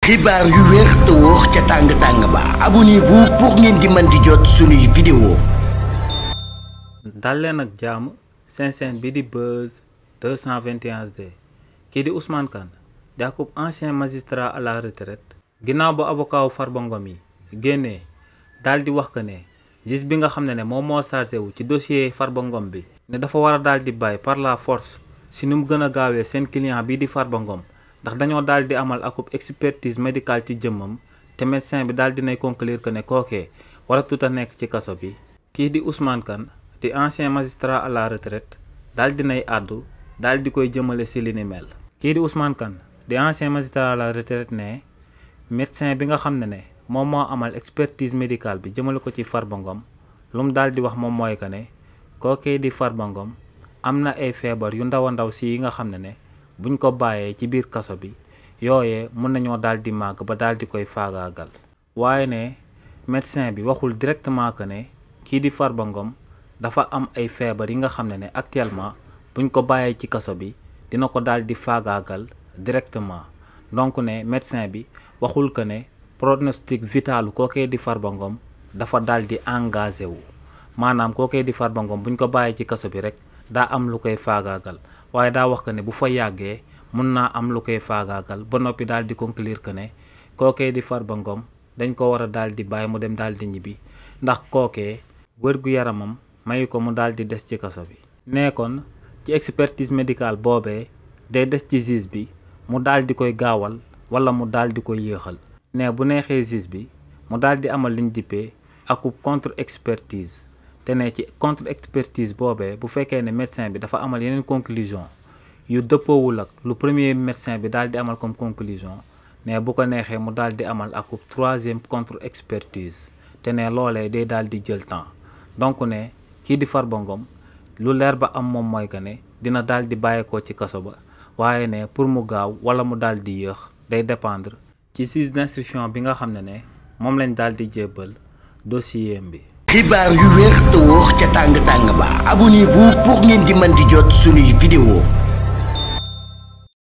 xibaar yu wér te wóor ca tàng ba abonnez-vous pour ngeen di mën di jot suñuy vidéo. dal leen ak jàmm seen chaîne bi di Buzz 221HD kii di Ousmane Kane di akub ancien magistrat à la retraite ginnaaw ba avocat wu Farba Ngom yi génnee daal di wax que ne juge bi nga xam ne moom moo chargé wu ci dossier Farba Ngom bi ne dafa war a daal di bàyyi par la force si nu mu gën a gaawee seen client bii di Farba Ngom ndax dañoo daal di amal akub expertise médicale ci jëmmam te médecin bi daal dinay conclure que ne kookee waratut a nekk ci kaso bi. kii di Ousmane Kane di ancien magistrat à la retraite daal dinay àddu daal di koy jëmale si li ni mel. kii di Ousmane Kane di ancien magistrat à la retraite ne médecin bi nga xam ne moom moo amal expertise médicale bi jëmale ko ci Farba Ngom lu mu daal di wax moom mooy que ne kookee di Farba Ngom am na ay feebar yu ndaw a ndaw si yi nga xam ne buñ ko bàyyee ci biir kaso bi yooyee mën nañoo daal di màgg ba daal di koy faagaagal. waaye ne médecin bi waxul directement que ne kii di Farba Ngom dafa am ay feebar yi nga xam ne actuellement buñ ko bàyyee ci kaso bi dina ko daal di faagaagal directement. donc ne médecin bi waxul que ne pronostic vitalu kookee di Farba Ngom dafa daal di engagé wu maanaam kookee di Farba Ngom buñ ko bàyyee ci kaso bi rek daa am lu koy faagaagal waaye daa wax que ne bu fa yàggee mun naa am lu koy faagaagal ba noppi daal di conclure que ne kookee di Farba Ngom dañ ko war a daal di bàyyi mu dem daal di ñibbi ndax kookee wér-gu-yaramam mayu ko mu daal di des ci kaso bi. nekkoon ci expertise médicale boobee day des ci juge bi mu daal di koy gaawal wala mu daal di koy yéexal. ne bu neexee juge bi mu daal di amal liñ dippee akub contre expertise te ne ci contre expertise boobee bu fekkee ne médecin bi dafa amal yeneen conclusion yu dëppoowul ak lu premier médecin bi daal di amal comme conclusion ne bu ko neexee mu daal di amal akub troisième contre expertise te ne loolee day daal di jël temps. donc ne kii di Farba Ngom lu leer ba am moom mooy que ne dina daal di bàyyeekoo ci kaso ba waaye ne pour mu gaaw wala mu daal di yéex day dépendre ci juge d'instruction bi nga xam ne moom lañ daal di jébbal dossier bi. xibaar yu wér te wóor ca tàng ba abonnez-vous pour ngeen di mën di jot suñuy vidéo.